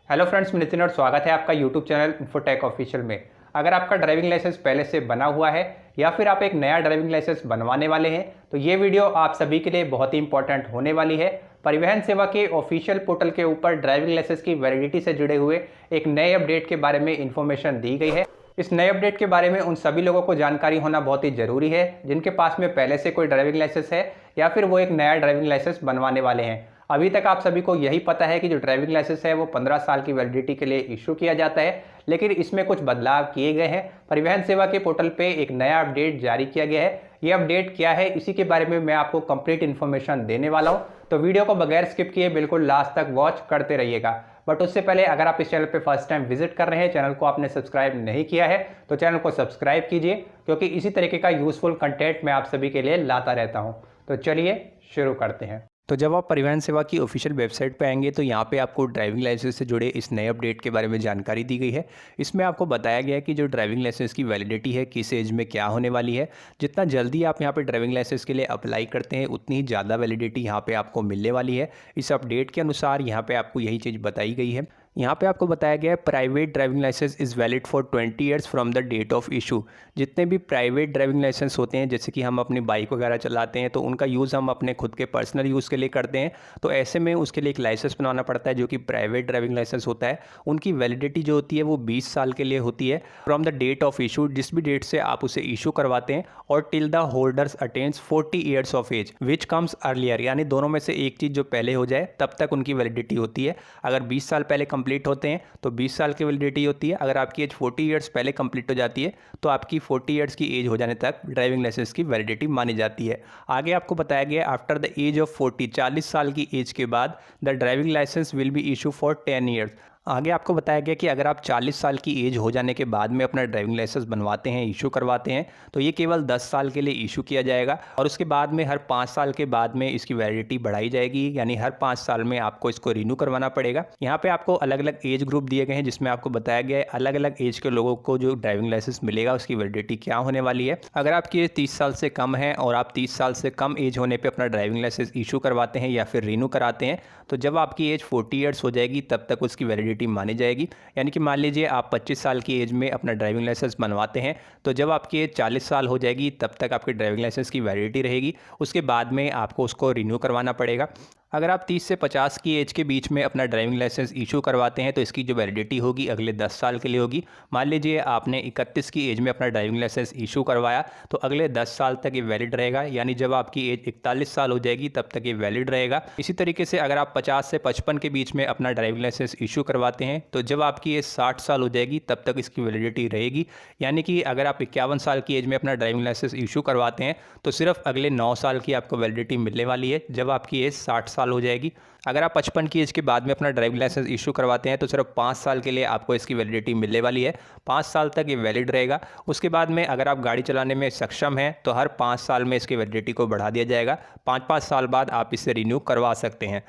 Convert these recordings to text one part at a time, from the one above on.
Hello friends, मैं नितिन और स्वागत है आपका यूट्यूब चैनल इन्फोटेक ऑफिशियल में। अगर आपका ड्राइविंग लाइसेंस पहले से बना हुआ है या फिर आप एक नया ड्राइविंग लाइसेंस बनवाने वाले हैं तो ये वीडियो आप सभी के लिए बहुत ही इंपॉर्टेंट होने वाली है। परिवहन सेवा के ऑफिशियल पोर्टल के ऊपर ड्राइविंग लाइसेंस की वैलिडिटी से जुड़े हुए एक नए अपडेट के बारे में इंफॉर्मेशन दी गई है। इस नए अपडेट के बारे में उन सभी लोगों को जानकारी होना बहुत ही ज़रूरी है जिनके पास में पहले से कोई ड्राइविंग लाइसेंस है या फिर वो एक नया ड्राइविंग लाइसेंस बनवाने वाले हैं। अभी तक आप सभी को यही पता है कि जो ड्राइविंग लाइसेंस है वो 15 साल की वैलिडिटी के लिए इशू किया जाता है, लेकिन इसमें कुछ बदलाव किए गए हैं। परिवहन सेवा के पोर्टल पे एक नया अपडेट जारी किया गया है। ये अपडेट क्या है, इसी के बारे में मैं आपको कंप्लीट इन्फॉर्मेशन देने वाला हूँ, तो वीडियो को बगैर स्किप किए बिल्कुल लास्ट तक वॉच करते रहिएगा। बट उससे पहले अगर आप इस चैनल पे फर्स्ट टाइम विजिट कर रहे हैं, चैनल को आपने सब्सक्राइब नहीं किया है तो चैनल को सब्सक्राइब कीजिए, क्योंकि इसी तरीके का यूजफुल कंटेंट मैं आप सभी के लिए लाता रहता हूँ। तो चलिए शुरू करते हैं। तो जब आप परिवहन सेवा की ऑफिशियल वेबसाइट पे आएंगे तो यहाँ पे आपको ड्राइविंग लाइसेंस से जुड़े इस नए अपडेट के बारे में जानकारी दी गई है। इसमें आपको बताया गया है कि जो ड्राइविंग लाइसेंस की वैलिडिटी है किस एज में क्या होने वाली है। जितना जल्दी आप यहाँ पे ड्राइविंग लाइसेंस के लिए अप्लाई करते हैं उतनी ही ज़्यादा वैलिडिटी यहाँ पे आपको मिलने वाली है। इस अपडेट के अनुसार यहाँ पे आपको यही चीज़ बताई गई है। यहाँ पे आपको बताया गया है private driving licence is valid for 20 years from the date of issue. जितने भी प्राइवेट ड्राइविंग लाइसेंस होते हैं, जैसे कि हम अपनी बाइक वगैरह चलाते हैं तो उनका यूज़ हम अपने खुद के पर्सनल यूज़ के लिए करते हैं, तो ऐसे में उसके लिए एक लाइसेंस बनवाना पड़ता है जो कि प्राइवेट ड्राइविंग लाइसेंस होता है। उनकी वैलिडिटी जो होती है वो 20 साल के लिए होती है from the date of issue, जिस भी डेट से आप उसे इशू करवाते हैं, और till the holders attains 40 years of age which comes earlier, यानी दोनों में से एक चीज़ जो पहले हो जाए तब तक उनकी वैलिडिटी होती है। अगर 20 साल पहले कंप्लीट होते हैं तो 20 साल की वैलिडिटी होती है। अगर आपकी एज 40 ईयर्स पहले कंप्लीट हो जाती है तो आपकी 40 ईयर्स की एज हो जाने तक ड्राइविंग लाइसेंस की वैलिडिटी मानी जाती है। आगे आपको बताया गया आफ्टर द एज ऑफ 40 साल की एज के बाद the driving licence will be issue for 10 years. आगे आपको बताया गया कि अगर आप 40 साल की एज हो जाने के बाद में अपना ड्राइविंग लाइसेंस बनवाते हैं, इशू करवाते हैं, तो ये केवल 10 साल के लिए इशू किया जाएगा और उसके बाद में हर 5 साल के बाद में इसकी वैलिडिटी बढ़ाई जाएगी, यानी हर 5 साल में आपको इसको रिन्यू करवाना पड़ेगा। यहाँ पे आपको अलग अलग एज ग्रुप दिए गए हैं जिसमें आपको बताया गया है अलग अलग एज के लोगों को जो ड्राइविंग लाइसेंस मिलेगा उसकी वैलिडिटी क्या होने वाली है। अगर आपकी एज 30 साल से कम है और आप 30 साल से कम एज होने पर अपना ड्राइविंग लाइसेंस इशू करवाते हैं या फिर रिन्यू कराते हैं, तो जब आपकी एज 40 ईयर्स हो जाएगी तब तक उसकी वैलिडिटी मानी जाएगी। यानी कि मान लीजिए आप 25 साल की एज में अपना ड्राइविंग लाइसेंस बनवाते हैं, तो जब आपकी एज 40 साल हो जाएगी तब तक आपके ड्राइविंग लाइसेंस की वैलिडिटी रहेगी। उसके बाद में आपको उसको रिन्यू करवाना पड़ेगा। अगर आप 30 से 50 की एज के बीच में अपना ड्राइविंग लाइसेंस इशू करवाते हैं तो इसकी जो वैलिडिटी होगी अगले 10 साल के लिए होगी। मान लीजिए आपने 31 की एज में अपना ड्राइविंग लाइसेंस इशू करवाया तो अगले 10 साल तक ये वैलिड रहेगा, यानी जब आपकी एज 41 साल हो जाएगी तब तक ये वैलिड रहेगा। इसी तरीके से अगर आप 50 से 55 के बीच में अपना ड्राइविंग लाइसेंस इशू करवाते हैं तो जब आपकी एज 60 साल हो जाएगी तब तक इसकी वैलिडिटी रहेगी। यानी कि अगर आप 51 साल की एज में अपना ड्राइविंग लाइसेंस इशू करवाते हैं तो सिर्फ अगले 9 साल की आपको वैलिडिटी मिलने वाली है जब आपकी एज 60 साल हो जाएगी। अगर आप 55 की एज के बाद में अपना ड्राइविंग लाइसेंस इशू करवाते हैं तो सिर्फ 5 साल के लिए आपको इसकी वैलिडिटी मिलने वाली है। 5 साल तक ये वैलिड रहेगा। उसके बाद में अगर आप गाड़ी चलाने में सक्षम हैं तो हर 5 साल में इसकी वैलिडिटी को बढ़ा दिया जाएगा। 5-5 साल बाद आप इसे रिन्यू करवा सकते हैं।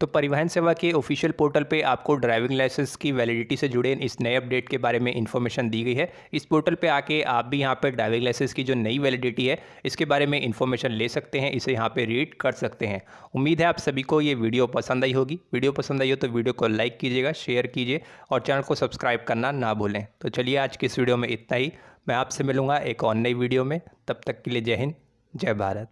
तो परिवहन सेवा के ऑफिशियल पोर्टल पे आपको ड्राइविंग लाइसेंस की वैलिडिटी से जुड़े इस नए अपडेट के बारे में इन्फॉर्मेशन दी गई है। इस पोर्टल पे आके आप भी यहाँ पे ड्राइविंग लाइसेंस की जो नई वैलिडिटी है इसके बारे में इन्फॉर्मेशन ले सकते हैं, इसे यहाँ पे रीड कर सकते हैं। उम्मीद है आप सभी को ये वीडियो पसंद आई होगी। वीडियो पसंद आई हो तो वीडियो को लाइक कीजिएगा, शेयर कीजिए और चैनल को सब्सक्राइब करना ना भूलें। तो चलिए आज की इस वीडियो में इतना ही। मैं आपसे मिलूँगा एक और नई वीडियो में। तब तक के लिए जय हिंद, जय भारत।